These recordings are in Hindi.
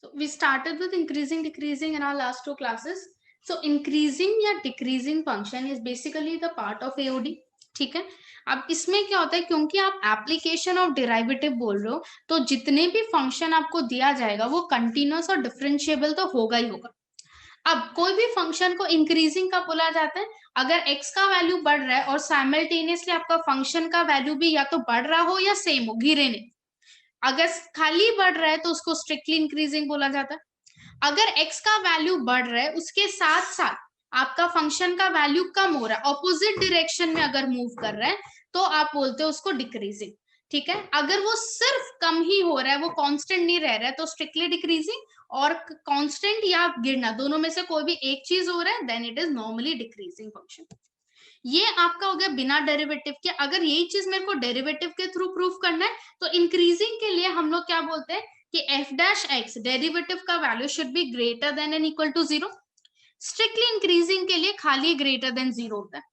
So we started with increasing, decreasing in our last two classes. So increasing या decreasing function is basically the part of AOD. ठीक है, अब इसमें क्या होता है, क्योंकि आप एप्लीकेशन ऑफ डेरिवेटिव बोल रहे हो, तो जितने भी फंक्शन आपको दिया जाएगा वो कंटिन्यूअस और डिफरेंशिएबल तो होगा ही होगा। अब कोई भी फंक्शन को इंक्रीजिंग का बोला जाता है अगर x का वैल्यू बढ़ रहा है और साइमल्टेनियसली आपका फंक्शन का वैल्यू भी या तो बढ़ रहा हो या सेम हो, गिरे नहीं। अगर खाली बढ़ रहा है तो उसको स्ट्रिक्टली इंक्रीजिंग बोला जाता है। अगर x का वैल्यू बढ़ रहा है उसके साथ साथ आपका फंक्शन का वैल्यू कम हो रहा है, ऑपोजिट डायरेक्शन में अगर मूव कर रहा है, तो आप बोलते हो उसको डिक्रीजिंग। ठीक है, अगर वो सिर्फ कम ही हो रहा है, वो कांस्टेंट नहीं रह रहा है, तो स्ट्रिक्टली डिक्रीजिंग। और कांस्टेंट या गिरना दोनों में से कोई भी एक चीज हो रहा है, then it is normally decreasing function. ये आपका हो गया बिना डेरिवेटिव के। अगर यही चीज मेरे को डेरिवेटिव के थ्रू प्रूफ करना है, तो इंक्रीजिंग के लिए हम लोग क्या बोलते हैं कि एफ डैश एक्स डेरिवेटिव का value should be greater than and equal to 0। Strictly increasing के लिए खाली ग्रेटर देन 0 होता है।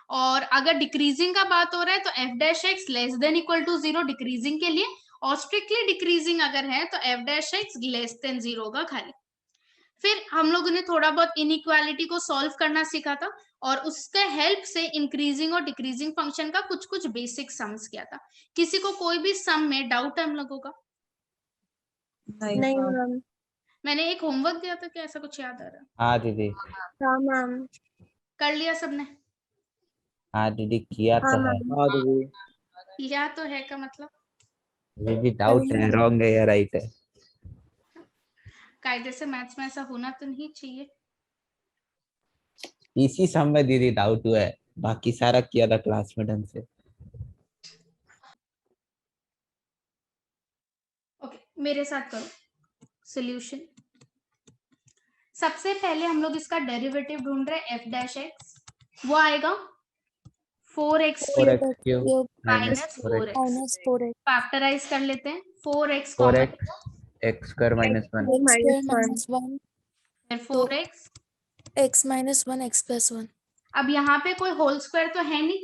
और अगर डिक्रीजिंग का बात हो रहा है तो f dash x less than equal to 0 decreasing के लिए, और स्ट्रिक्टली डिक्रीजिंग अगर है तो f dash x less than 0 होगा खाली। फिर हम लोगों ने थोड़ा बहुत इनइक्वालिटी को सॉल्व करना सीखा था, और उसके हेल्प से इंक्रीजिंग और डिक्रीजिंग फंक्शन का कुछ कुछ बेसिक सम्स किया था। किसी को कोई भी सम में डाउट है हम लोगों का? नहीं मैम। मैंने एक होमवर्क दिया था, क्या ऐसा कुछ याद आ रहा है? हाँ दीदी। हाँ मैम। कर लिया सबने? हाँ दीदी किया तो है। हाँ दीदी। किया तो है का मतलब दीदी डाउट है, रॉन्ग है या राइट है। कायदे से मैथ्स में ऐसा होना तो नहीं चाहिए। इसी सम में दीदी डाउट हुआ है, बाकी सारा किया था क्लास में ढंग से। ओके, मेरे साथ करो सॉल्यूशन। सबसे पहले हम लोग इसका डेरिवेटिव ढूंढ रहे हैं, एफ डैश एक्स, वो आएगा 4x cube minus minus 4x। Factorise कर लेते हैं, 4x four common, x square minus one. फिर 4x, x minus 1 x plus 1। अब यहाँ पे कोई होल स्क्वायर तो है नहीं,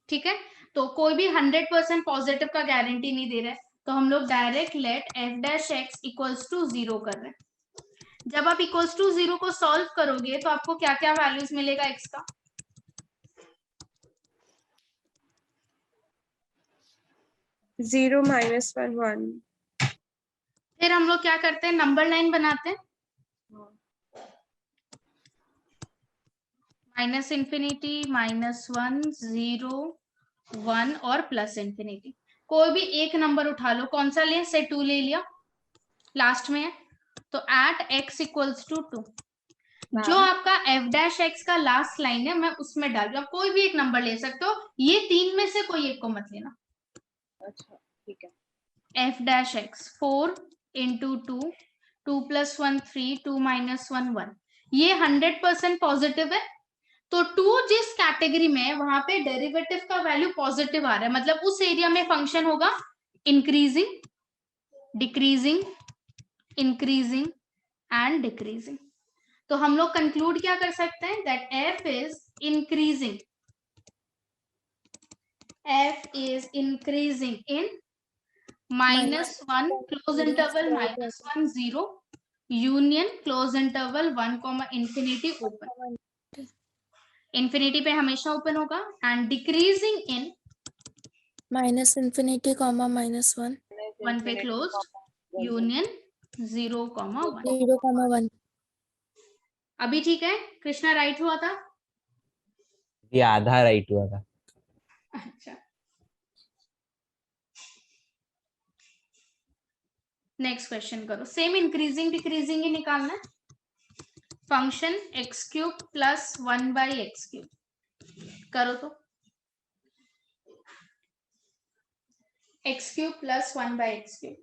ठीक है, तो कोई भी 100% पॉजिटिव का गारंटी नहीं दे रहा है, तो हम लोग direct let f dash x equals to 0 कर रहे हैं। जब आप इक्वल्स टू 0 को सॉल्व करोगे तो आपको क्या क्या वैल्यूज मिलेगा एक्स का? 0 -1 1। फिर हम लोग क्या करते हैं, नंबर लाइन बनाते हैं, माइनस इंफिनिटी, -1 0 1 और प्लस इंफिनिटी। कोई भी एक नंबर उठा लो, कौन सा ले, से 2 ले लिया, लास्ट में है, तो एट x इक्वल्स टू 2, जो आपका एफ डैश एक्स का लास्ट लाइन है मैं उसमें डाल रहा हूं। कोई भी एक नंबर ले सकते हो, ये तीन में से कोई एक को मत लेना। अच्छा ठीक है। एफ डैश एक्स 4 इंटू 2, 2 + 1 3, 2 - 1 1, ये 100% पॉजिटिव है। तो 2 जिस कैटेगरी में है वहां पे डेरिवेटिव का वैल्यू पॉजिटिव आ रहा है, मतलब उस एरिया में फंक्शन होगा increasing, decreasing, increasing and decreasing. तो हम लोग कंक्लूड क्या कर सकते हैं, that f is increasing, f is increasing in -1 close interval -1 0 union close interval 1 infinity open, infinity पे हमेशा ओपन होगा, एंड डिक्रीजिंग इन -infinity, -1 1 पे क्लोज यूनियन 0, 1। 0, 1। अभी ठीक है? कृष्णा राइट हुआ था? ये आधा राइट हुआ था। अच्छा, नेक्स्ट क्वेश्चन करो। सेम इंक्रीजिंग डिक्रीजिंग ही निकालना है। फंक्शन x³ + 1/x³, करो तो। x³ + 1/x³,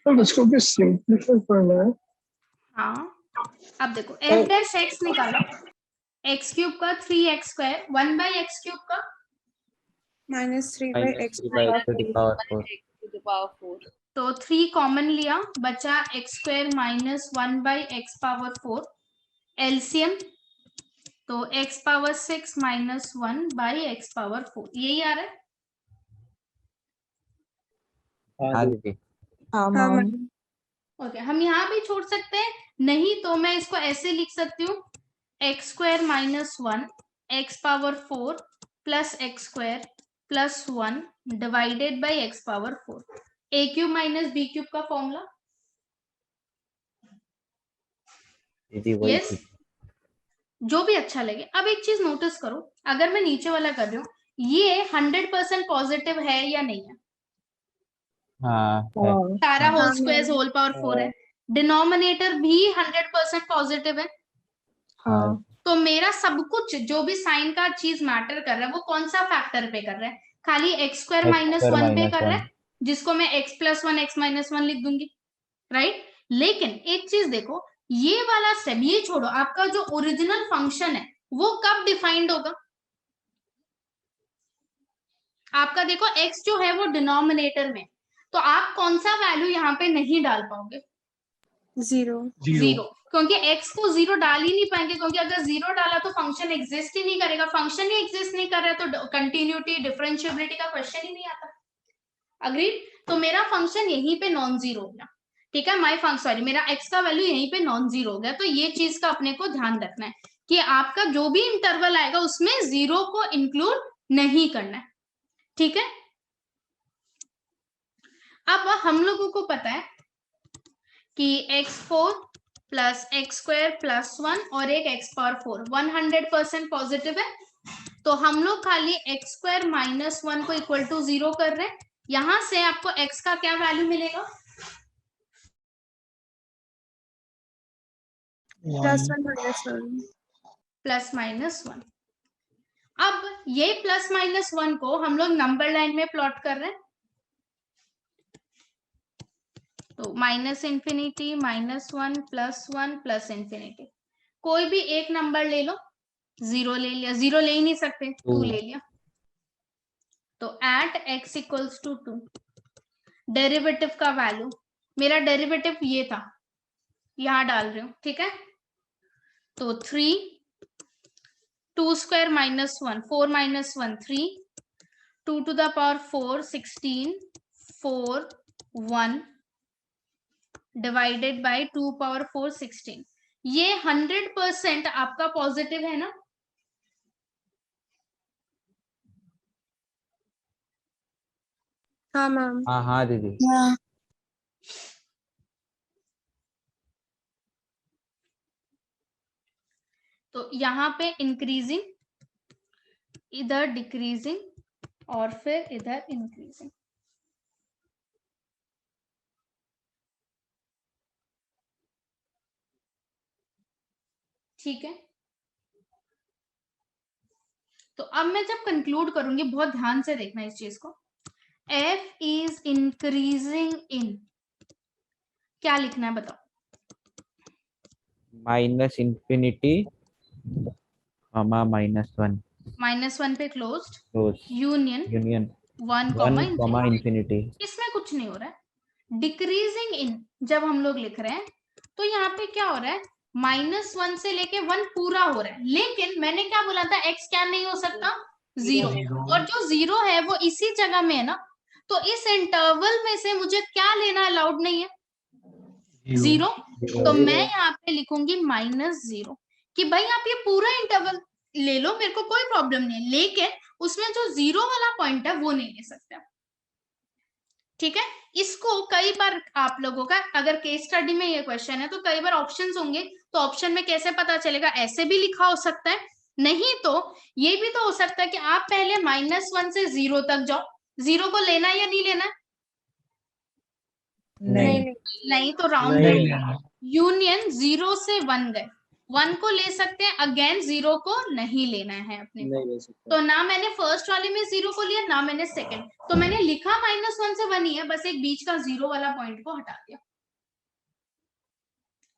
अब इसको भी सिंपलीफाई करना है। हाँ अब देखो एफ डैश एक्स निकालो, एक्स क्यूब का 3x² 1/x³ का -3/x -3 by x to the power 4. to the power 4. तो 3 कॉमन लिया, बचा x² - 1/x⁴ एलसीएम, तो x⁴ 6 - 1/x⁴ यही आ रहा है। हाँ दीदी। हाँ मैम। ओके हम यहाँ भी छोड़ सकते हैं, नहीं तो मैं इसको ऐसे लिख सकती हूँ x² - 1 x⁴ plus x² plus 1 divided by x⁴ a³ - b³ का फॉर्मूला। दीदी वही यस जो भी अच्छा लगे। अब एक चीज नोटिस करो, अगर मैं नीचे वाला कर रही हूँ, ये 100% पॉजिटिव है या नहीं है? हाँ है। सारा होल हाँ, स्क्वायर होल पावर 4 है, डिनोमिनेटर भी 100% पॉजिटिव है। हाँ तो मेरा सब कुछ जो भी साइन का चीज मैटर कर रहा है वो कौन सा फैक्टर पे कर रहा है? खाली x² - 1 पे कर रहा है, जिसको मैं x+1 x - 1 लिख दूंगी, राइट। लेकिन एक चीज देखो, ये वाला स्टेप ये छोड़ो, आपका जो ओरिजिनल फंक्शन है वो कब डिफाइंड होगा? आपका देखो x जो है वो डिनोमिनेटर में, तो आप कौन सा वैल्यू यहाँ पे नहीं डाल पाओगे? 0 क्योंकि x को 0 डाल ही नहीं पाएंगे, क्योंकि अगर 0 डाला तो फंक्शन एग्जिस्ट ही नहीं करेगा। फंक्शन ही एग्जिस्ट नहीं कर रहा है तो कंटिन्यूटी डिफरेंशिएबिलिटी का क्वेश्चन ही नहीं आता। अग्रीड? तो मेरा फंक्शन यहीं पे नॉन जीरो हो गया, ठीक है। मेरा x का वैल्यू यहीं पे नॉन जीरो हो गया। तो ये चीज का अपने को ध्यान रखना है कि आपका जो भी इंटरवल आएगा उसमें 0 को इंक्लूड नहीं करना है, ठीक है। अब हम लोगों को पता है कि x4 प्लस x² प्लस 1 और एक x⁴ 100% पॉजिटिव है। तो हम लोग खाली x² - 1 को इक्वल टू 0 कर रहे हैं। यहां से आपको x का क्या वैल्यू मिलेगा? +-1। अब ये +-1 को हम लोग नंबर लाइन में प्लॉट कर रहे हैं, तो -∞, -1 +1 +∞। कोई भी एक नंबर ले लो, 0 ले लिया, 0 ले ही नहीं सकते, 2 ले लिया। तो एट x = 2 डेरिवेटिव का वैल्यू, मेरा डेरिवेटिव ये था, यहां डाल रही हूं, ठीक है। तो 3 2² - 1 4 - 1 3 2 to the power 4 16 4 1 divided by 2 power 4 16। ये 100% आपका पॉजिटिव है ना? हाँ मैम। हाँ हाँ दीदी। हाँ तो यहाँ पे इंक्रीजिंग, इधर डिक्रीजिंग और फिर इधर इंक्रीजिंग। ठीक है। तो अब मैं जब कंक्लूड करूंगी, बहुत ध्यान से देखना इस चीज को, f इज इंक्रीजिंग इन, क्या लिखना है बताओ? -∞, -1 -1 पे closed, close union union 1, 1, infinity। इसमें कुछ नहीं हो रहा है। डिक्रीजिंग इन जब हम लोग लिख रहे हैं तो यहाँ पे क्या हो रहा है, -1 से लेके 1 पूरा हो रहा है। लेकिन मैंने क्या बोला था, x क्या नहीं हो सकता? 0। और जो 0 है वो इसी जगह में है ना, तो इस इंटरवल में से मुझे क्या लेना अलाउड नहीं है? 0। तो मैं यहाँ पे लिखूंगी -0 कि भाई आप ये पूरा इंटरवल ले लो, मेरे को कोई प्रॉब्लम नहीं है, लेकिन उसमें जो 0 वाला पॉइंट है वो नहीं ले सकते, ठीक है। इसको कई बार आप लोगों का अगर केस स्टडी में ये क्वेश्चन है तो कई बार ऑप्शंस होंगे, तो ऑप्शन में कैसे पता चलेगा? ऐसे भी लिखा हो सकता है, नहीं तो ये भी तो हो सकता है कि आप पहले -1 से 0 तक जाओ। 0 को लेना है या नहीं लेना है? नहीं नहीं तो राउंडेड यूनियन 0 से 1 गए, 1 को ले सकते हैं, अगेन 0 को नहीं लेना है अपने को। नहीं ले सकते। तो ना मैंने फर्स्ट वाले में 0 को लिया, ना मैंने सेकंड, तो मैंने लिखा -1 से 1 ही है, बस एक बीच का 0 वाला पॉइंट को हटा दिया।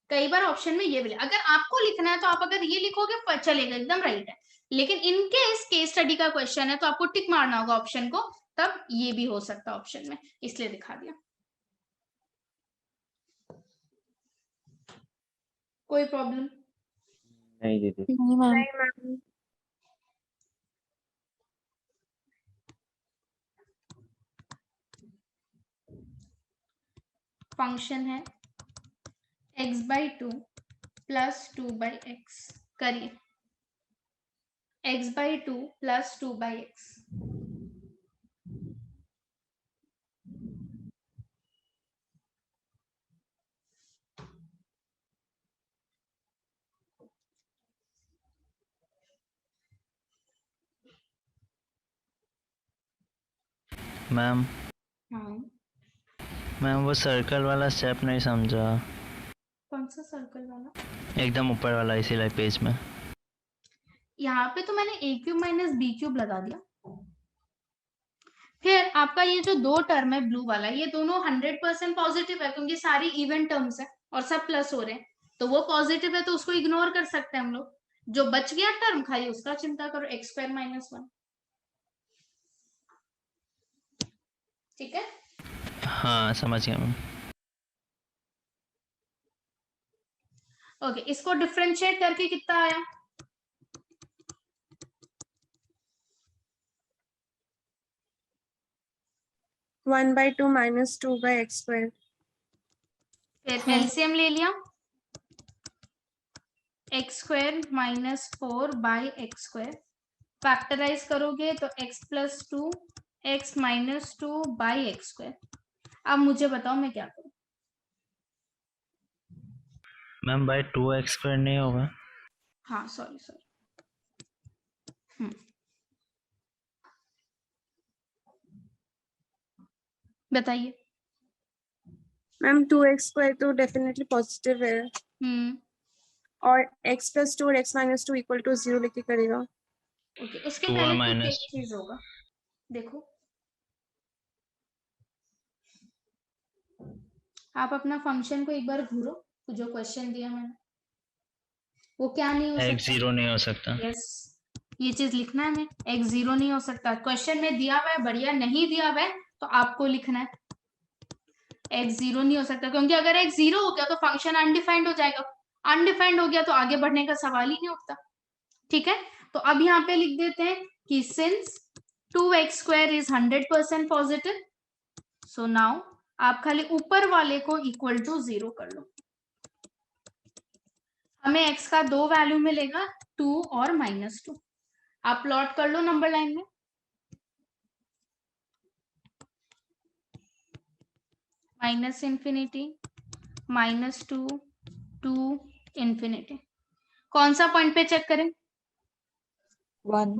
कई बार ऑप्शन में ये भी, अगर आपको लिखना है तो आप अगर ये लिखोगे चलेगा, एकदम राइट है, लेकिन इनके इस केस स्टडी का क्वेश्चन है तो आपको टिक मारना होगा ऑप्शन को, तब ये भी हो सकता है ऑप्शन में, इसलिए दिखा दिया। कोई प्रॉब्लम? नहीं दीदी। नहीं मैम। नहीं मैम। फंक्शन है x/2 प्लस 2/x, करिए x/2 प्लस 2/x। मैम हाँ, मैम वो सर्कल वाला स्टेप नहीं समझा, कौन सा सर्कल वाला? एकदम ऊपर वाला, इसीलिए पेज में। यहाँ पे तो मैंने a³ माइनस b³ लगा दिया। फिर आपका ये जो दो टर्म है ब्लू वाला, ये दोनों 100% पॉजिटिव है क्योंकि सारी इवन टर्म्स है और सब प्लस हो रहे हैं, तो वो पॉजिटिव है तो उसको इग्नोर कर सकते हैं हम लोग। जो बच गया टर्म खाली उसका चिंता करो, x² - 1। ठीक है, हाँ समझ गया मैम। ओके, इसको डिफरेंशिएट करके कितना आया? (1/2 - 2/x²). फिर एलसीएम ले लिया, x² - 4/x², फैक्टराइज करोगे तो x + 2 x - 2/x²। अब मुझे बताओ मैं क्या करूं? मैम बाय 2x² नहीं होगा? हाँ सॉरी, बताइए। मैम 2x² तो डेफिनेटली पॉजिटिव है, और x + 2 और x - 2 = 0 लेके करेगा। ओके, उसके 2 पहले और कुछ माइनस एक चीज होगा, देखो आप अपना फंक्शन को एक बार घूरो, जो क्वेश्चन दिया मैंने वो क्या नहीं हो x सकता? 0 नहीं हो सकता। यस, ये चीज लिखना है, मैं x 0 नहीं हो सकता। क्वेश्चन में दिया हुआ है, बढ़िया, नहीं दिया हुआ है तो आपको लिखना है x 0 नहीं हो सकता, क्योंकि अगर x 0 हो गया तो फंक्शन अनडिफाइंड हो जाएगा, अनडिफाइंड हो गया तो आगे बढ़ने का सवाल ही नहीं उठता। ठीक है, तो अब यहाँ पे लिख देते हैं कि since 2x² is 100% positive, so now आप खाली ऊपर वाले को इक्वल टू 0 कर लो। हमें x का दो वैल्यू मिलेगा, 2 और -2। आप प्लॉट कर लो नंबर लाइन में, -∞, -2, 2, ∞। कौन सा पॉइंट पे चेक करें? 1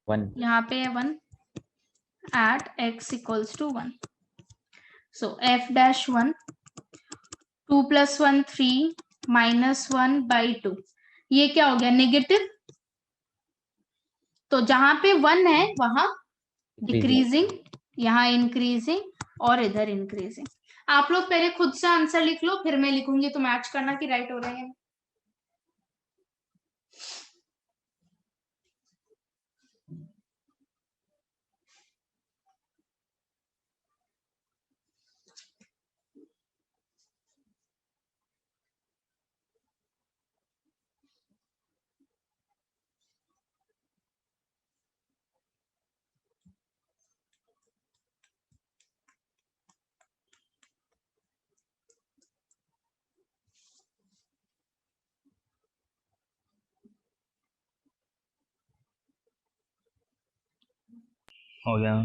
1 यहाँ पे है 1 at x = 1। सो f'1 2 + 1 3 -1/2, ये क्या हो गया? नेगेटिव। तो जहां पे 1 है वहां डिक्रीजिंग, यहाँ इंक्रीजिंग और इधर इंक्रीजिंग। आप लोग पहले खुद से आंसर लिख लो, फिर मैं लिखूंगी तो मैच करना कि राइट हो रहे हैं। हो गया।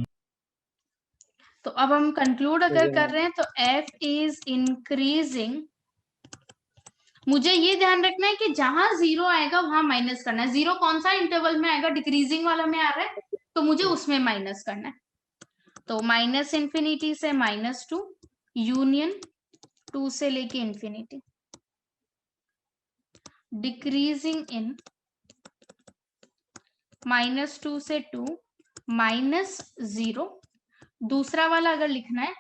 तो अब हम कंक्लूड अगर कर रहे हैं तो f इज इंक्रीजिंग। मुझे ये ध्यान रखना है कि जहां 0 आएगा वहां माइनस करना है। 0 कौन सा इंटरवल में आएगा? डिक्रीजिंग वाला में आ रहा है तो मुझे उसमें माइनस करना है। तो -∞ से -2 यूनियन 2 से लेके ∞। डिक्रीजिंग इन -2 से 2 -0। दूसरा वाला अगर लिखना है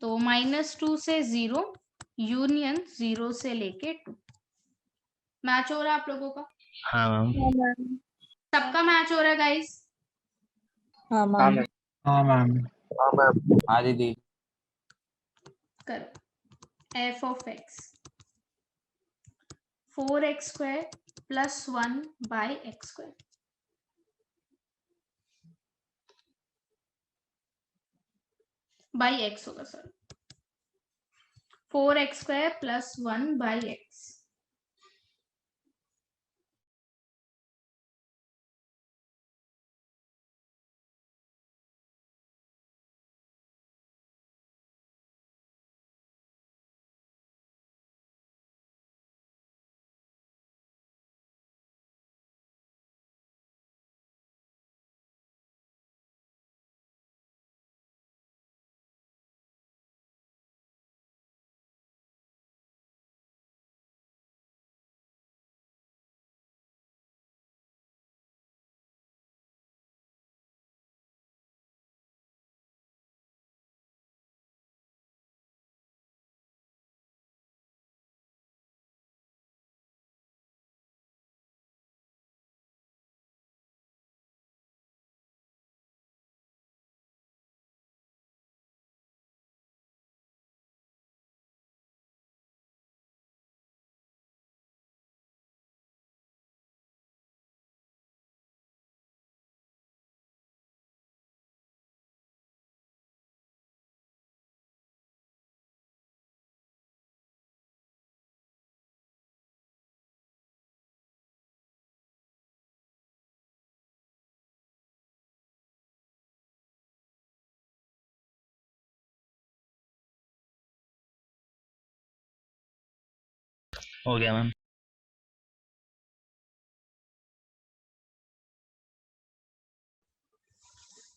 तो -2 से 0 यूनियन 0 से लेके 2। मैच हो रहा है आप लोगों का? हाँ मैम। हाँ मैम। सबका मैच हो रहा है गाइस? हाँ मैम। हाँ मैम। हाँ दीदी। करो f of x 4x² + 1 by x²। By x होगा सर। 4x² + 1 by x। हो गया मैम।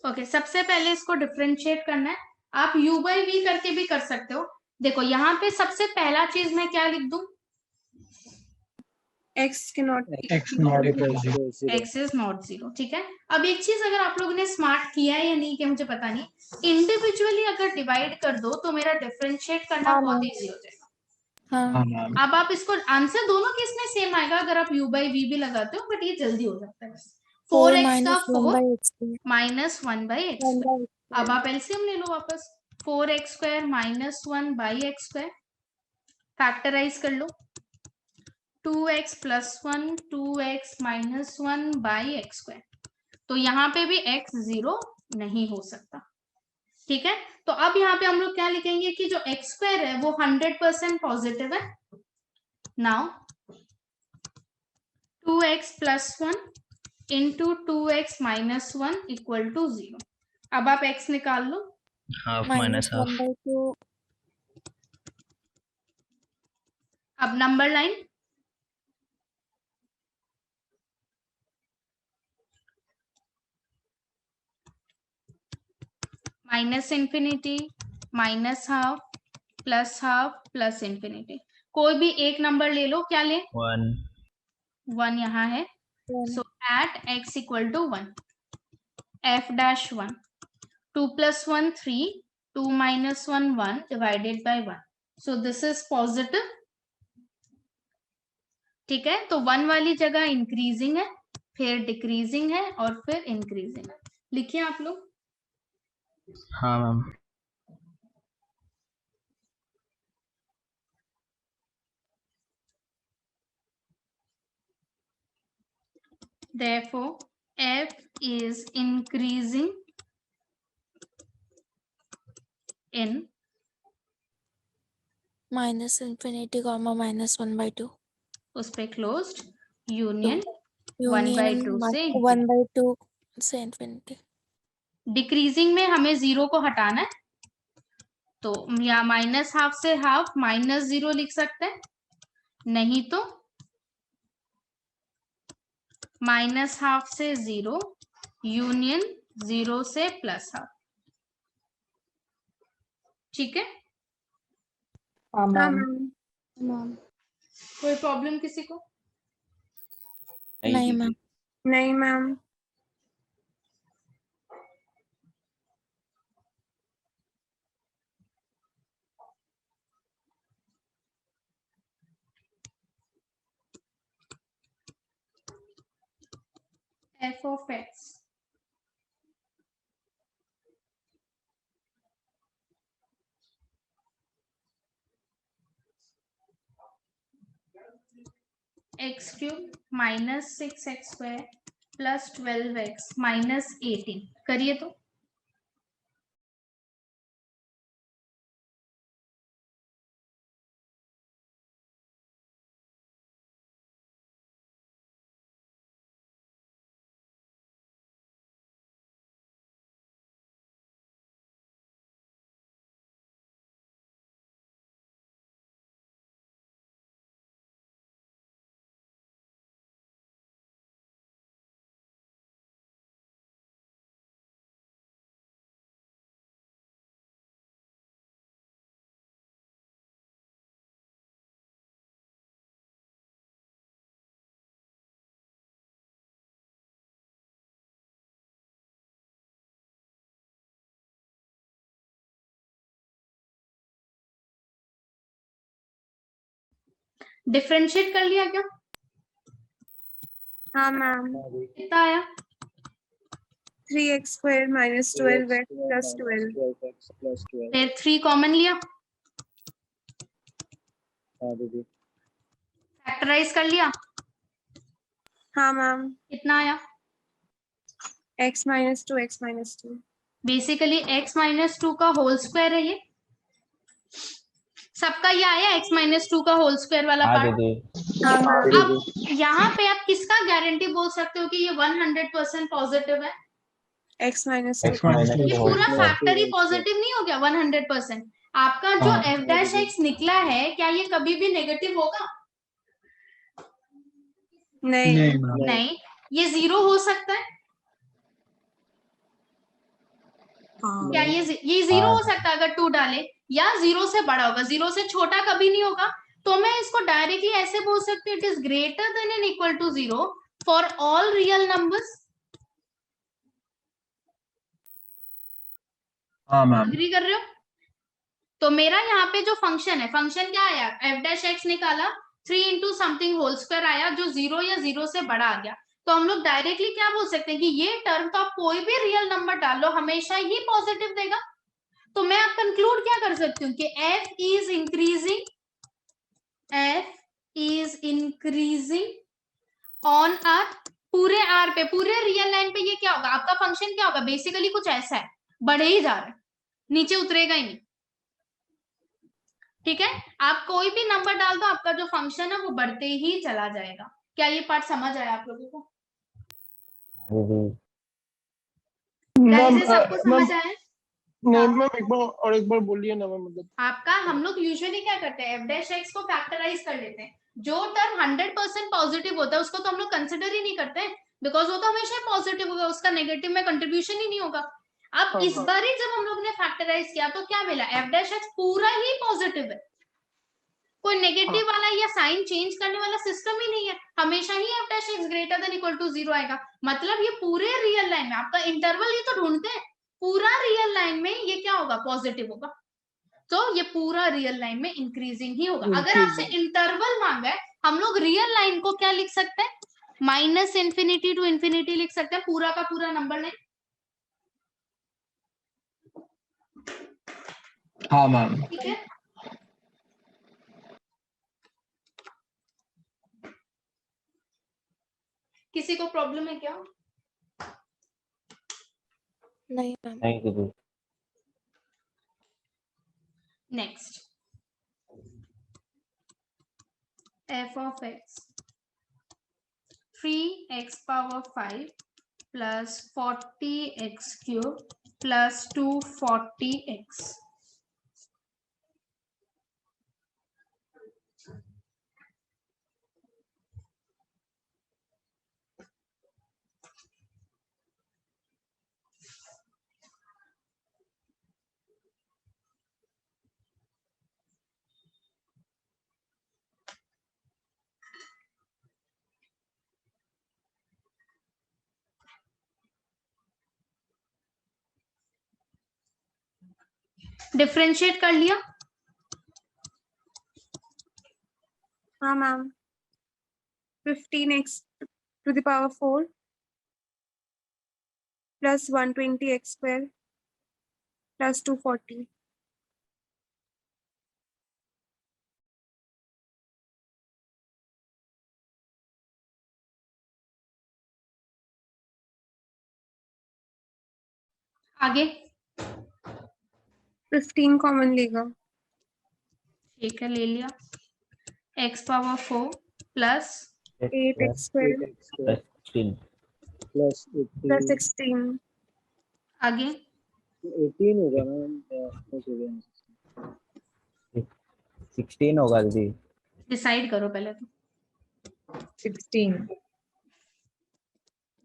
ओके, सबसे पहले इसको डिफरेंशिएट करना है। आप u by v करके भी कर सकते हो। देखो यहाँ पे सबसे पहला चीज मैं क्या लिख दूं? x cannot X not equal to 0. x is not 0। ठीक है, अब एक चीज अगर आप लोगों ने स्मार्ट किया है या नहीं कि मुझे पता नहीं, इंडिविजुअली अगर डिवाइड कर दो तो मेरा डिफरेंशिएट करना हाँ, बहुत मैम। इजी हो जाएगा। हाँ हाँ मैम। अब आप इसको आंसर दोनों केस में सेम आएगा अगर आप u by v भी लगाते हो, बट ये जल्दी हो जाता है। 4 4x का minus 1 4 by x². -1 by x²। अब आप एलसीएम ले लो वापस। 4x² - 1 by x²। फैक्टराइज कर लो। 2x + 1 2x - 1 by x²। तो यहाँ पे भी x 0 नहीं हो सकता। ठीक है, तो अब यहाँ पे हम लोग क्या लिखेंगे कि जो x² है वो 100% पॉजिटिव है। Now 2x + 1 × 2x - 1 = 0। अब आप x निकाल लो। Half Minus minus half. 1 by 2. अब नंबर लाइन -∞, -½ +½ +∞। कोई भी एक नंबर ले लो। क्या ले? 1 1 यहाँ है। 1. सो eight x = 1 f'1 2 + 1 3 2 - 1 1 divided by 1। So this is positive. ठीक है, तो 1 वाली जगह इंक्रीजिंग है, फिर डिक्रीजिंग है और फिर इंक्रीजिंग है। लिखिए आप लोग। हाँ ma'am. Therefore, f is increasing in -∞, -1 by 2. उस पे क्लोज्ड यूनियन 1 Union by 2 से 1 by 2 से infinity. डिक्रीजिंग में हमें 0 को हटाना है, तो या -½ से हाफ -0 लिख सकते हैं, नहीं तो -½ से 0 यूनियन 0 से +½ ठीक है। हाँ मैम। कोई प्रॉब्लम किसी को? नहीं दीदी। मैम। नहीं ma'am. f of x x cube minus 6x square plus 12x minus 18 करिए तो। डिफरेंशिएट कर लिया क्या? हाँ मैम। कितना आया? 3x square minus 12x plus 12. फिर 3 कॉमन लिया, फैक्टराइज कर लिया, हाँ मैम। कितना आया? x minus 2, x minus 2. Basically x minus 2 का होल स्क्वायर है ये, सबका ये आया x माइनस 2 का होल स्क्वायर वाला हाँ पार्ट। दीदी। हाँ मैम। अब यहाँ पे आप किसका गारंटी बोल सकते हो कि ये 100% पॉजिटिव है? x minus 2. X minus ये 2 पूरा whole फैक्टर ही पॉजिटिव नहीं हो गया 100%? आपका जो हाँ। f डैश x निकला है, क्या ये कभी भी नेगेटिव होगा? नहीं। नहीं मैम। नहीं। ये 0 हो सकता है हाँ। क्या? ये 0 हो सकता है अगर 2 डाले, या 0 से बड़ा होगा, 0 से छोटा कभी नहीं होगा। तो मैं इसको डायरेक्टली ऐसे बोल सकती हूँ, it is greater than and equal to 0 for all real numbers. हाँ मैम। एग्री कर रहे हो? तो मेरा यहाँ पे जो फंक्शन है, फंक्शन क्या आया? f डैश x निकाला, 3 इंटू समथिंग होल स्क्वायर आया, जो 0 या 0 से बड़ा आ गया। तो हम लोग डायरेक्टली क्या बोल सकते हैं कि ये टर्म तो आप कोई भी रियल नंबर डाल लो, हमेशा ही पॉजिटिव देगा। तो मैं आप कंक्लूड क्या कर सकती हूँ कि f is increasing on R, पूरे आर पे, पूरे रियल लाइन पे ये क्या होगा? आपका फंक्शन क्या होगा? बेसिकली कुछ ऐसा है, बढ़े ही जा रहा है, नीचे उतरेगा ही नहीं। ठीक है, आप कोई भी नंबर डाल दो, आपका जो फंक्शन है वो बढ़ते ही चला जाएगा। क्या ये पार्ट समझ आया आप लोगों को? मैम गाइस सबको समझ आया? नहीं मैम, एक बार बोलिए ना मैम, मतलब आपका हम लोग यूजुअली क्या करते हैं, f डैश x को फैक्टराइज कर लेते हैं। जो टर्म 100% पॉजिटिव होता है उसको तो हम लोग कंसिडर ही नहीं करते हैं, बिकॉज वो तो हमेशा पॉजिटिव होगा, उसका नेगेटिव में कंट्रीब्यूशन ही नहीं होगा। अब हाँ, इस बार ही जब हम लोग ने फैक्टराइज किया तो क्या मिला? f डैश x पूरा ही पॉजिटिव है, कोई नेगेटिव वाला या साइन चेंज करने वाला सिस्टम ही नहीं है, हमेशा ही f dash x greater than equal to 0 आएगा। मतलब ये पूरे रियल लाइन में, आपका इंटरवल ही तो ढूंढते हैं, पूरा रियल लाइन में ये क्या होगा? पॉजिटिव होगा। तो ये पूरा रियल लाइन में इंक्रीजिंग ही होगा। अगर आपसे इंटरवल मांगा है, हम लोग रियल लाइन को क्या लिख सकते हैं? माइनस इंफिनिटी टू इंफिनिटी लिख सकते हैं, पूरा का पूरा नंबर लाइन। हाँ मैम। ठीक है, किसी को प्रॉब्लम है क्या? नहीं मैम। नहीं दीदी। Next, f of x 3x power 5 plus 40x cube plus 240x। Differentiate कर लिया? हाँ ma'am 15x to the power 4 plus 120x square plus 240. आगे 15 कॉमन लेगा। ठीक है, ले लिया। x power 4 plus 8x square plus 16 plus plus 16. आगे 18 होगा मैम। 16 होगा दीदी। डिसाइड करो पहले तो, 16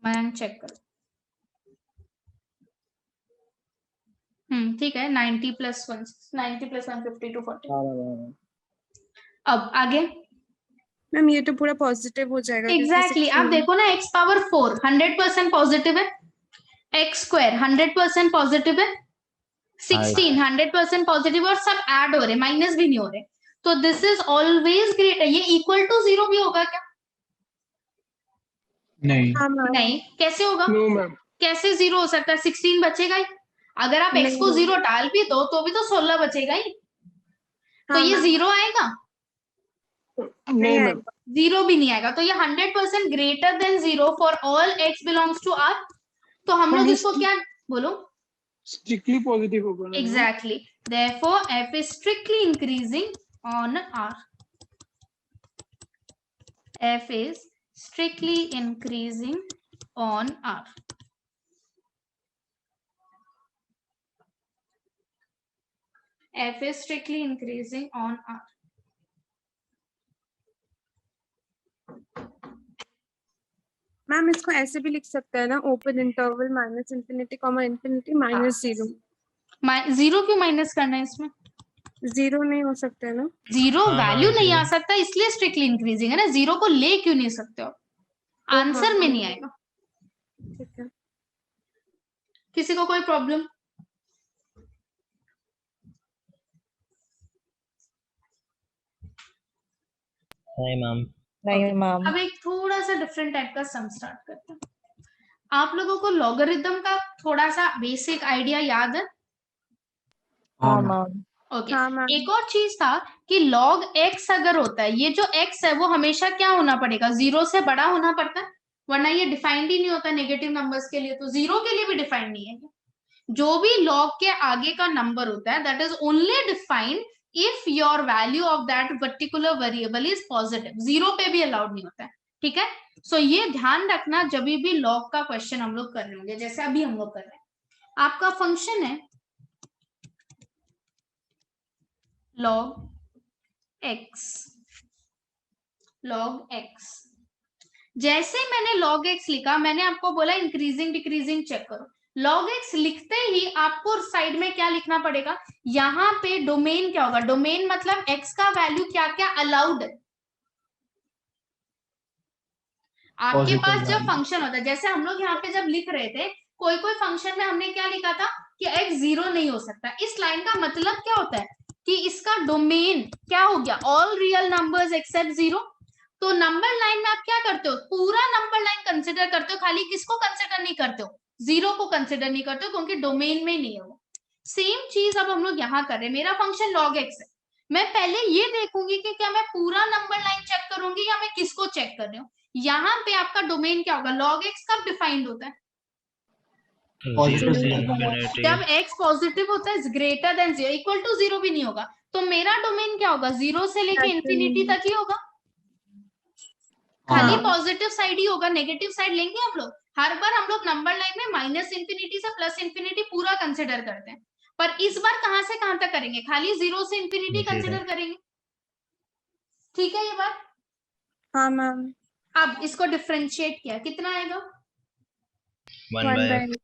मैं चेक करो। ठीक है, 90 प्लस 1 90 प्लस 150 240। अब आगे मैम ये तो पूरा पॉजिटिव हो जाएगा। एग्जैक्टली आप देखो ना, x पावर 4 100% पॉजिटिव है, x स्क्वायर 100% पॉजिटिव है, 16 100% पॉजिटिव और सब ऐड हो रहे, माइनस भी नहीं हो रहे, तो दिस इज ऑलवेज ग्रेटर। ये इक्वल टू 0 भी होगा क्या? नहीं हाँ मैम नहीं, कैसे होगा? No ma'am. कैसे 0 हो सकता है? 16 बचेगा ही। अगर आप x को 0 डाल भी दो तो भी तो 16 बचेगा ही, तो हाँ ये मैम 0 आएगा? नहीं मैम। 0 भी नहीं आएगा। तो ये 100% greater than 0 for all x belongs to R। तो हम लोग इसको क्या बोलो? स्ट्रिक्टली पॉजिटिव होगा ना। Exactly. Therefore, f is strictly increasing on R. F is strictly increasing on R. F is strictly increasing on R. Ma'am इसको ऐसे भी लिख सकते हैं ना, open interval minus infinity comma infinity minus 0। 0 क्यों माइनस करना है इसमें? 0 नहीं हो सकता है ना? 0 हाँ, वैल्यू नहीं आ zero। सकता, इसलिए स्ट्रिक्टली इंक्रीजिंग है ना। 0 को ले क्यों नहीं सकते हो? आंसर में नहीं आएगा। ठीक है। किसी को कोई प्रॉब्लम? नहीं मैम। नहीं मैम। अब एक थोड़ा सा डिफरेंट टाइप का सम स्टार्ट करते हैं। आप लोगों को लॉगरिथम का थोड़ा सा बेसिक आइडिया याद है? हाँ मैम। ओके। हाँ मैम एक और चीज था कि log x अगर होता है, ये जो x है वो हमेशा क्या होना पड़ेगा? 0 से बड़ा होना पड़ता है, वरना ये डिफाइंड ही नहीं होता नेगेटिव नंबर्स के लिए। तो 0 के लिए भी डिफाइंड नहीं है। जो भी log के आगे का नंबर होता है, that is only defined if your value of that particular variable is positive. 0 पे भी अलाउड नहीं होता है, ठीक है? सो ये ध्यान रखना जब भी log का क्वेश्चन हम लोग कर रहे होंगे, जैसे अभी हम लोग कर रहे हैं। आपका फंक्शन है log x। log x, जैसे मैंने log x लिखा, मैंने आपको बोला इंक्रीजिंग डिक्रीजिंग चेक करो। log x लिखते ही आपको साइड में क्या लिखना पड़ेगा? यहाँ पे डोमेन क्या होगा? डोमेन मतलब x का वैल्यू क्या क्या अलाउड है। आपके पास जब फंक्शन होता है, जैसे हम लोग यहाँ पे जब लिख रहे थे, कोई कोई फंक्शन में हमने क्या लिखा था कि x 0 नहीं हो सकता। इस लाइन का मतलब क्या होता है कि इसका डोमेन क्या हो गया? All real numbers accept 0। तो नंबर लाइन में आप क्या करते हो? पूरा नंबर लाइन कंसिडर करते हो, खाली किसको कंसिडर नहीं करते हो? 0 को कंसिडर नहीं करते हो, क्योंकि डोमेन में नहीं है वो। सेम चीज अब हम लोग यहाँ कर रहे हैं। मेरा फंक्शन log x है, मैं पहले ये देखूंगी कि क्या मैं पूरा नंबर लाइन चेक करूंगी या मैं किसको चेक कर रही हूँ। यहाँ पे आपका डोमेन क्या होगा? log x कब डिफाइंड होता है? Zero से infinity। जब x पॉजिटिव होता है, ग्रेटर देन 0, इक्वल टू 0 भी नहीं होगा। तो मेरा डोमेन क्या होगा? 0 से लेके इंफिनिटी तक ही होगा, खाली पॉजिटिव साइड ही होगा, नेगेटिव साइड लेंगे हम लोग? हर बार हम लोग नंबर लाइन में माइनस इंफिनिटी से प्लस इंफिनिटी पूरा कंसिडर करते हैं, पर इस बार कहां से कहां तक करेंगे? खाली 0 से इंफिनिटी कंसिडर करेंगे, ठीक है ये बात? हाँ मैम। अब इसको डिफरेंशिएट किया, कितना आएगा? 1/x।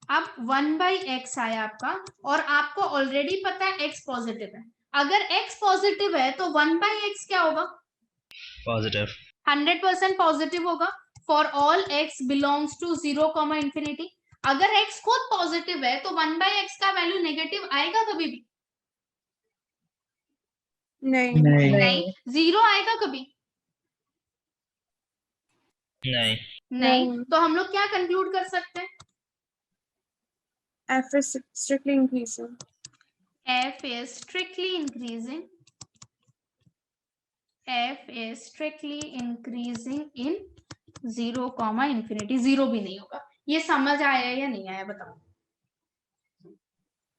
अब 1/x आया आपका, और आपको ऑलरेडी पता है x पॉजिटिव है। अगर x पॉजिटिव है तो 1/x क्या होगा? पॉजिटिव। 100% पॉजिटिव होगा for all x belongs to 0, infinity. अगर x खुद पॉजिटिव है तो 1/x का वैल्यू नेगेटिव आएगा कभी भी? नहीं। नहीं। 0 आएगा कभी? नहीं। तो हम लोग क्या कंक्लूड कर सकते हैं? F is strictly increasing. F is strictly increasing. F is strictly increasing in 0, infinity. 0 भी नहीं होगा। ये समझ आया या नहीं आया बताओ?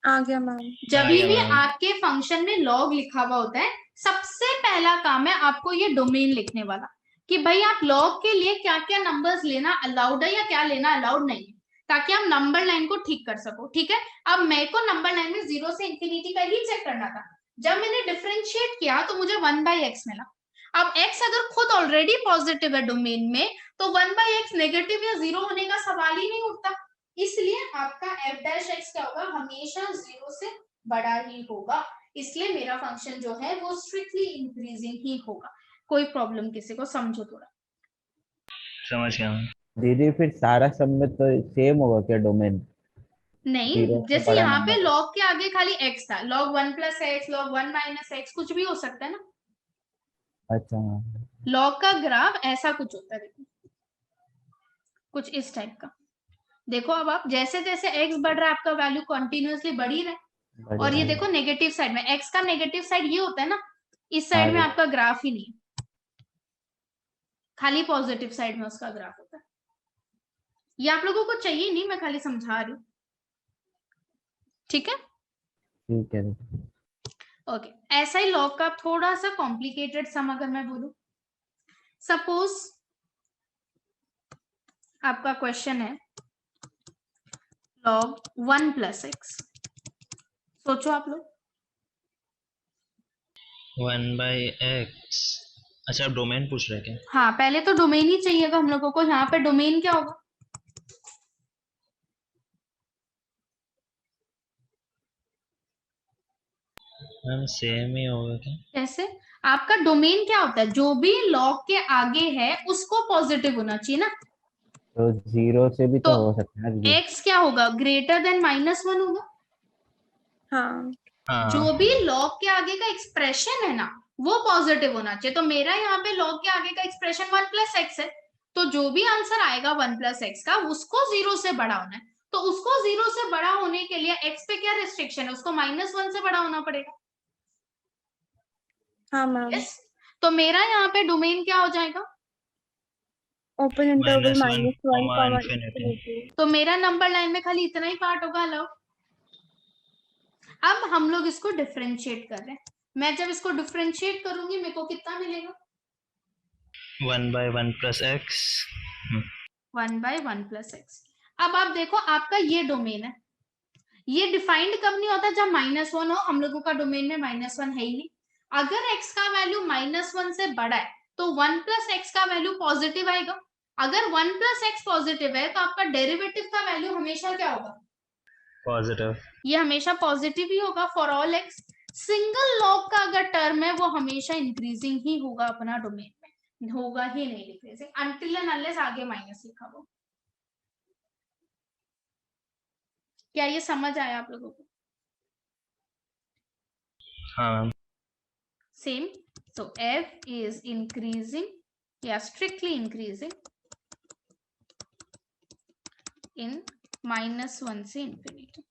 आ गया मैम। जब भी आपके फंक्शन में लॉग लिखा हुआ होता है, सबसे पहला काम है आपको ये डोमेन लिखने वाला, कि भाई आप लॉग के लिए क्या क्या नंबर्स लेना अलाउड है या क्या लेना अलाउड नहीं है, ताकि आप नंबर लाइन को ठीक कर सको। ठीक है, अब मेरे को नंबर लाइन में 0 से इंफिनिटी का ही चेक करना था। जब मैंने डिफरेंशिएट किया तो मुझे 1/x मिला। अब x अगर खुद ऑलरेडी पॉजिटिव है डोमेन में, तो 1/x नेगेटिव या 0 होने का सवाल ही नहीं उठता। इसलिए आपका f' क्या होगा, हमेशा 0 से बड़ा ही होगा। इसलिए मेरा फंक्शन जो है वो स्ट्रिक्टली इंक्रीजिंग ही होगा। कोई प्रॉब्लम किसी को? समझो थोड़ा। समझ गया। दीदी फिर सारा सब में तो सेम होगा क्या डोमेन? नहीं, 0 से जैसे बड़ा यहाँ पे नंबर। लॉग के आगे खाली x था, log 1 + x, log 1 - x, कुछ भी हो सकता है ना। अच्छा लॉग का ग्राफ ऐसा कुछ होता है, देखो कुछ इस टाइप का। देखो अब आप जैसे जैसे x बढ़ रहा है आपका वैल्यू कंटिन्यूअसली बढ़ ही रहा है। और ये देखो नेगेटिव साइड में x का नेगेटिव साइड ये होता है ना, इस साइड में आपका ग्राफ ही नहीं है, खाली पॉजिटिव साइड में उसका ग्राफ होता है। ये आप लोगों को चाहिए नहीं, मैं खाली समझा रही हूँ। ठीक है, ठीक है। ओके। ऐसा ही लॉग का थोड़ा सा कॉम्प्लिकेटेड सम अगर मैं बोलूं, सपोज आपका क्वेश्चन है log 1 + x। सोचो आप लोग। 1/x। अच्छा, आप डोमेन पूछ रहे हैं क्या? हाँ, पहले तो डोमेन ही चाहिएगा हम लोगों को। यहाँ पे डोमेन क्या होगा? मैम सेम ही होगा क्या? कैसे? आपका डोमेन क्या होता है? जो भी लॉग के आगे है उसको पॉजिटिव होना चाहिए ना। तो 0 से भी तो हो सकता है दीदी। x क्या होगा? ग्रेटर देन -1 होगा। हाँ। जो भी लॉग के आगे का एक्सप्रेशन है ना, वो पॉजिटिव होना चाहिए। तो मेरा यहाँ पे लॉग के आगे का एक्सप्रेशन 1 + x है, तो जो भी आंसर आएगा 1 + x का, उसको 0 से बड़ा होना है। तो उसको 0 से बड़ा होने के लिए x पे क्या रिस्ट्रिक्शन है? उसको -1 से बड़ा होना पड़ेगा। हाँ मैम। yes? तो मेरा यहाँ पे डोमेन क्या हो जाएगा? Open interval -1, -1, infinity। तो मेरा नंबर लाइन में खाली इतना ही पार्ट होगा अलाउ। अब हम लोग इसको डिफरेंशिएट कर रहे हैं। मैं जब इसको डिफरेंशिएट करूंगी मेरे को कितना मिलेगा? 1/1 + x। 1/1 + x। अब आप देखो आपका ये डोमेन है, ये डिफाइंड कब नहीं होता? जब -1 हो। हम लोगों का डोमेन में -1 है ही नहीं। अगर x का वैल्यू -1 से बड़ा है तो 1 + x का वैल्यू पॉजिटिव आएगा। अगर 1 + x पॉजिटिव है तो आपका डेरिवेटिव का वैल्यू हमेशा क्या होगा? पॉजिटिव। ये हमेशा पॉजिटिव ही होगा for all x। Single log का अगर टर्म है वो हमेशा इंक्रीजिंग ही होगा अपना डोमेन में, होगा ही नहीं डिक्रीजिंग अनटिल एंड अनलेस आगे माइनस लिखा हो। क्या ये समझ आया आप लोगों को? हाँ ma'am. Same. so f is increasing या strictly increasing in -1 से infinity।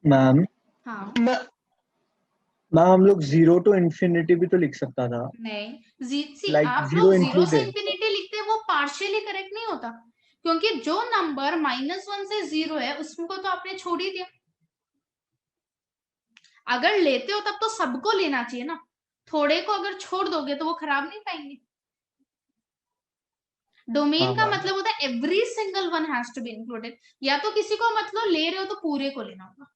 मैम हाँ मैम हम लोग 0 to infinity भी तो लिख सकता था। नहीं, Like आप zero लोग 0 से included। इंफिनिटी लिखते हैं वो पार्शियली करेक्ट नहीं होता, क्योंकि जो नंबर -1 से 0 है उसको तो आपने छोड़ ही दिया। अगर लेते हो तब तो सबको लेना चाहिए ना, थोड़े को अगर छोड़ दोगे तो वो खराब नहीं पाएंगे। डोमेन का मतलब होता है every single one has to be included. या तो किसी को मतलब ले रहे हो तो पूरे को लेना होगा।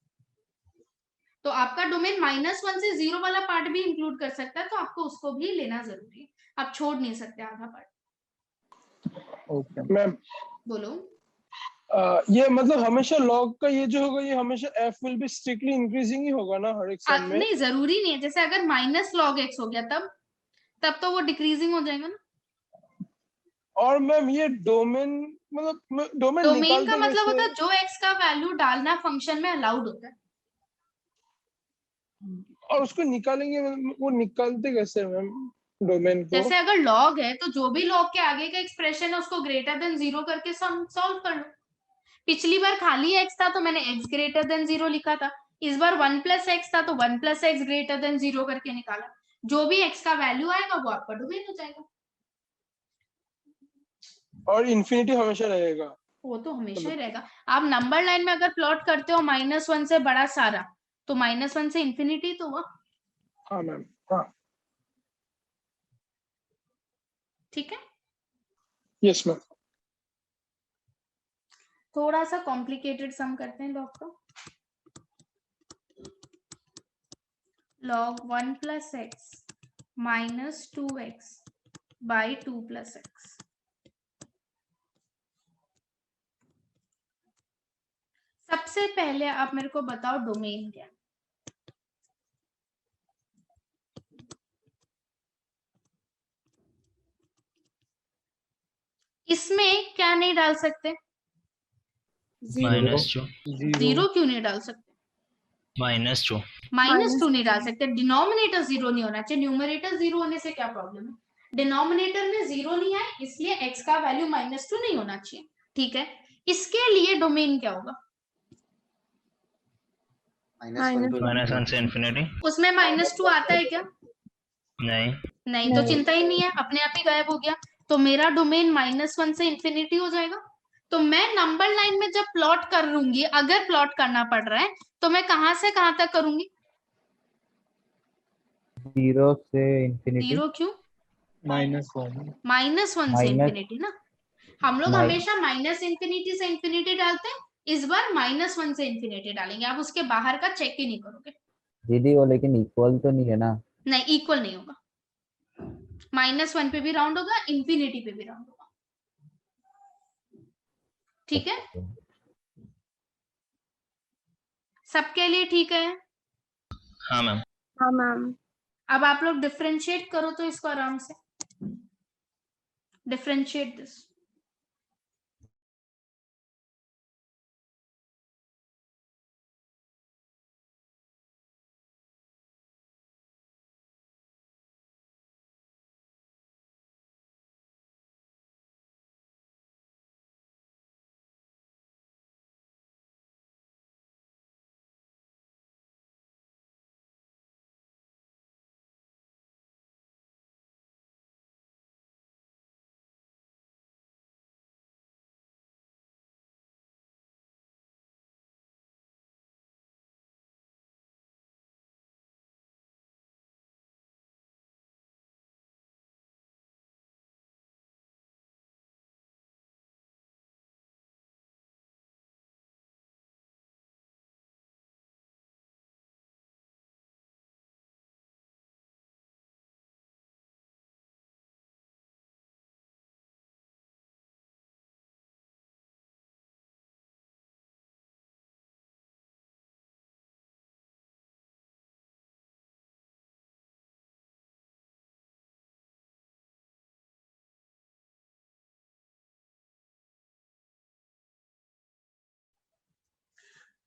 तो आपका डोमेन -1 से 0 वाला पार्ट भी इंक्लूड कर सकता है, तो आपको उसको भी लेना जरूरी है। आप छोड़ नहीं सकते आधा पार्ट। ओके मैम बोलो। ये मतलब हमेशा लॉग का ये जो होगा ये हमेशा f will be strictly increasing ही होगा ना हर एक सम में? नहीं, जरूरी नहीं है। जैसे अगर -log x हो गया तब तो वो डिक्रीजिंग हो जाएगा ना। और मैम ये डोमेन मतलब डोमेन डोमेन का निकालते मतलब होता है कैसे? जो एक्स का वैल्यू डालना फंक्शन में अलाउड होता है। और उसको निकालेंगे, वो निकालते कैसे मैम डोमेन को? जैसे अगर लॉग है तो जो भी लॉग के आगे का एक्सप्रेशन है उसको ग्रेटर देन 0 करके सॉल्व कर लो। पिछली बार खाली एक्स था तो मैंने एक्स ग्रेटर देन 0 लिखा था, इस बार 1 प्लस एक्स था तो 1 प्लस एक्स ग्रेटर देन 0 करके निकाला। जो भी एक्स का वैल्यू आएगा वो आपका डोमेन हो जाएगा। और इन्फिनिटी हमेशा रहेगा? वो तो हमेशा ही रहेगा। आप नंबर लाइन में अगर प्लॉट करते हो -1 से बड़ा सारा तो -1 से इंफिनिटी तो हुआ। हाँ मैम, हाँ। ठीक है, यस मैम। थोड़ा सा कॉम्प्लिकेटेड सम करते हैं लॉग का। log 1 plus x minus 2x by 2 plus x. सबसे पहले आप मेरे को बताओ डोमेन क्या है? इसमें क्या नहीं डाल सकते? -2 जीरो क्यों नहीं डाल सकते? -2 -2 नहीं डाल सकते। डिनोमिनेटर 0 नहीं होना चाहिए, न्यूमरेटर 0 होने से क्या प्रॉब्लम है? डिनोमिनेटर में 0 नहीं आए इसलिए x का वैल्यू -2 नहीं होना चाहिए। ठीक है, इसके लिए डोमेन क्या होगा? -1 से इंफिनिटी। उसमें -2 आता है क्या? नहीं। नहीं तो चिंता ही नहीं है, अपने आप ही गायब हो गया। तो मेरा डोमेन -1 से इंफिनिटी हो जाएगा। तो मैं नंबर लाइन में जब प्लॉट करूंगी, अगर प्लॉट करना पड़ रहा है तो मैं कहां से कहां तक करूंगी? 0 से इंफिनिटी। 0 क्यों? -1 -1 से इंफिनिटी ना। हम लोग हमेशा -इंफिनिटी से इंफिनिटी डालते हैं, इस बार -1 से इंफिनिटी डालेंगे। आप उसके बाहर का चेक ही नहीं करोगे। दीदी वो लेकिन इक्वल तो नहीं है ना? नहीं, इक्वल नहीं होगा। -1 पे भी राउंड होगा, इंफिनिटी पे भी राउंड होगा। ठीक है, सबके लिए ठीक है? हाँ मैम। हाँ मैम। अब आप लोग डिफरेंशिएट करो तो इसको आराम से। Differentiate this.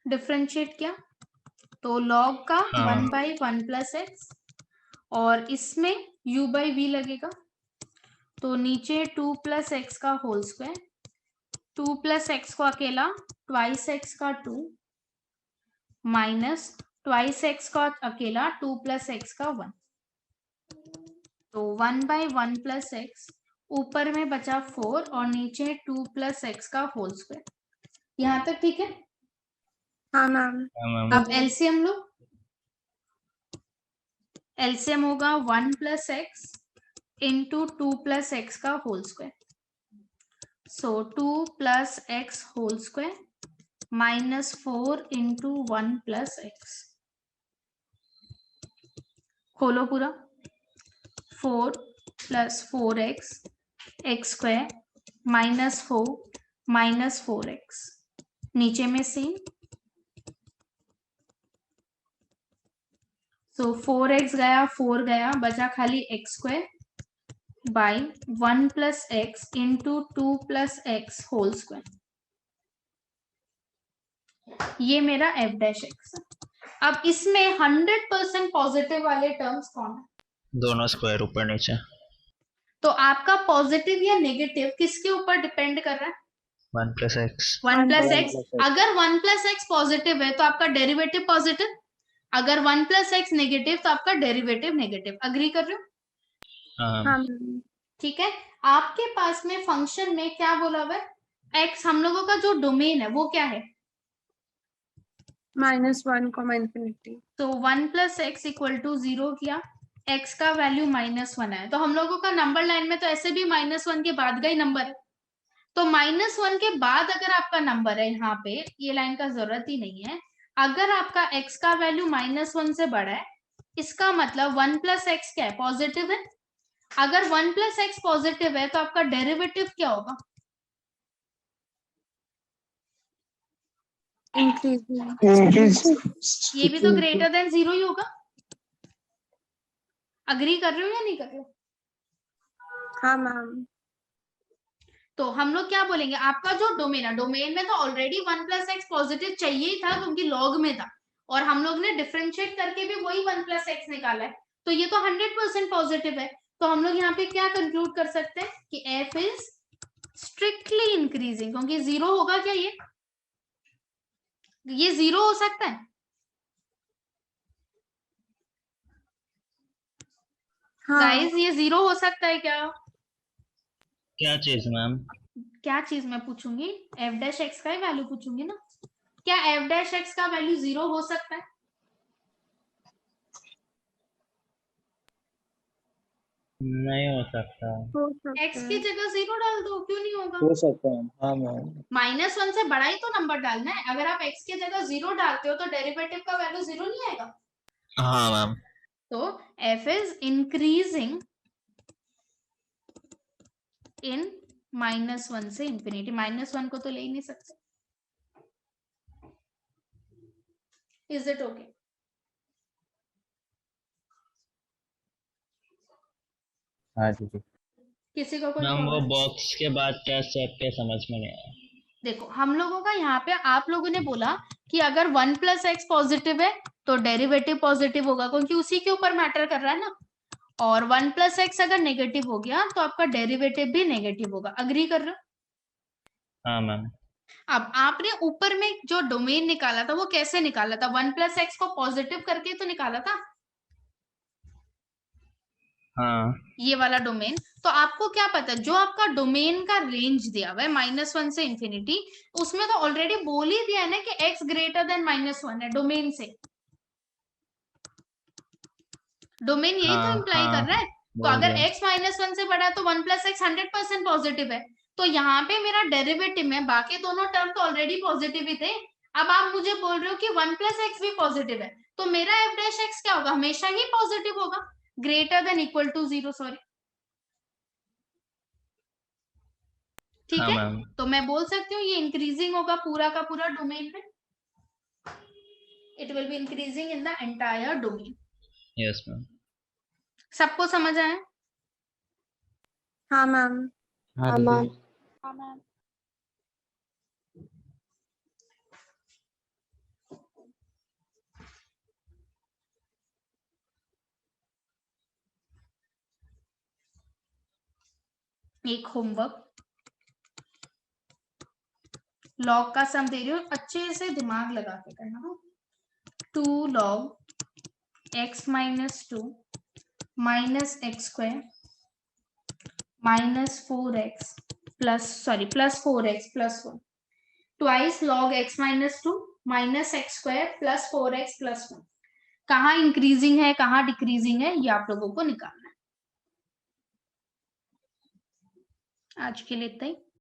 डिफरेंशिएट किया तो लॉग का हाँ। 1/1 प्लस एक्स और इसमें u बाई वी लगेगा। तो नीचे 2 प्लस एक्स का होल स्क्वायर, 2 प्लस एक्स को अकेला ट्वाइस एक्स का 2 माइनस ट्वाइस एक्स का अकेला 2 प्लस एक्स का 1। तो 1/1 प्लस एक्स, ऊपर में बचा 4 और नीचे 2 प्लस एक्स का होल स्क्वायर। यहाँ तक ठीक है? हाँ मैम। हाँ मैम। अब एलसीएम लो। एलसीएम होगा 1 plus x into 2 plus x का whole square. So 2 plus x whole square -4 into 1 plus x. खोलो पूरा। 4 plus 4x x square -4 -4x। नीचे में सेम। सो 4x गया, 4 गया, बचा खाली x square by 1 plus x into 2 plus x whole square, ये मेरा एफ डैश एक्स है। अब इसमें 100% पॉजिटिव वाले टर्म्स कौन है? दोनों स्क्वायर ऊपर नीचे। तो आपका पॉजिटिव या नेगेटिव किसके ऊपर डिपेंड कर रहा है? 1 प्लस एक्स। 1 plus x. अगर 1 प्लस एक्स पॉजिटिव है तो आपका डेरिवेटिव पॉजिटिव, अगर 1 प्लस एक्स नेगेटिव तो आपका डेरिवेटिव नेगेटिव। अग्री कर रहे हो? हाँ हाँ ठीक है। आपके पास में फंक्शन में क्या बोला हुआ है? एक्स, हम लोगों का जो डोमेन है वो क्या है? -1, तो 1 प्लस एक्स इक्वल टू 0 किया, एक्स का वैल्यू -1 है, तो हम लोगों का नंबर लाइन में तो ऐसे भी -1 के बाद का ही नंबर है। तो -1 के बाद अगर आपका नंबर है, यहाँ पे ये लाइन का जरूरत ही नहीं है, अगर आपका x का वैल्यू -1 से बड़ा है, इसका मतलब 1 प्लस एक्स क्या है? पॉजिटिव है। अगर 1 प्लस एक्स पॉजिटिव है तो आपका डेरिवेटिव क्या होगा? इंक्रीज। ये भी तो ग्रेटर देन 0 ही होगा। अग्री कर रहे हो या नहीं कर रहे हो? हाँ मैम। तो हम लोग क्या बोलेंगे, आपका जो डोमेन है, डोमेन में तो ऑलरेडी 1 प्लस एक्स पॉजिटिव चाहिए ही था क्योंकि लॉग में था, और हम लोग ने डिफरेंशिएट करके भी वही 1 प्लस एक्स निकाला है, तो ये तो 100% पॉजिटिव है। तो हम लोग यहाँ पे क्या कंक्लूड कर सकते हैं कि एफ इज स्ट्रिक्टली इंक्रीजिंग, क्योंकि 0 होगा क्या? ये 0 हो सकता है? गाइस ये 0 हो सकता है क्या? क्या चीज मैम? क्या चीज मैं पूछूंगी? एफ डैश एक्स का ही वैल्यू पूछूंगी ना। क्या एफ डैश एक्स का वैल्यू 0 हो सकता है? नहीं हो सकता। एक्स की जगह 0 डाल दो, क्यों नहीं होगा? हो सकता है। हाँ मैम। -1 से बड़ा ही तो नंबर डालना है। अगर आप x की जगह 0 डालते हो तो डेरिवेटिव का वैल्यू 0 नहीं आएगा। हाँ मैम। तो f इज इंक्रीजिंग इन -1 से इंफिनिटी। -1 को तो ले ही नहीं सकते। Is it okay? हाँ जी जी। किसी को कोई मैम वो प्रॉब्लम? बॉक्स के बाद क्या स्टेप के समझ में नहीं आया। देखो हम लोगों का यहाँ पे, आप लोगों ने बोला कि अगर 1 प्लस एक्स पॉजिटिव है तो डेरिवेटिव पॉजिटिव होगा, क्योंकि उसी के ऊपर मैटर कर रहा है ना। और 1 प्लस एक्स अगर नेगेटिव हो गया तो आपका डेरिवेटिव भी नेगेटिव होगा। अग्री कर रहे हो? हाँ मैम। अब आपने ऊपर में जो डोमेन निकाला था वो कैसे निकाला था? 1 प्लस एक्स को पॉजिटिव करके तो निकाला था, हाँ। ये वाला डोमेन। तो आपको क्या पता, जो आपका डोमेन का रेंज दिया हुआ है -1 से इंफिनिटी, उसमें तो ऑलरेडी बोल ही दिया है ना कि x ग्रेटर देन -1 है डोमेन से। डोमेन यही तो इंप्लाई कर रहा है। तो अगर x -1 से बड़ा है तो 1 प्लस एक्स 100% पॉजिटिव है। तो यहाँ पे मेरा डेरिवेटिव में बाकी दोनों टर्म तो ऑलरेडी पॉजिटिव ही थे। अब आप मुझे बोल रहे हो कि 1 प्लस एक्स भी पॉजिटिव है, तो मेरा एफ डैश एक्स क्या होगा? हमेशा ही पॉजिटिव होगा, greater than equal to 0। Sorry, ठीक हाँ है। मैम। तो मैं बोल सकती हूँ ये इंक्रीजिंग होगा पूरा का पूरा डोमेन में। It will be increasing in the entire domain. Yes ma'am. सबको समझ आया? हाँ मैम। हाँ दीदी। एक होमवर्क, लॉग का सम दे रही हूँ, अच्छे से दिमाग लगा के करना। 2 log x -2 minus x square -4x plus 4x plus 1 twice log x -2 minus x square plus 4x plus 1। कहाँ इंक्रीजिंग है कहाँ डिक्रीजिंग है ये आप लोगों को निकालना है। आज के लिए इतना ही।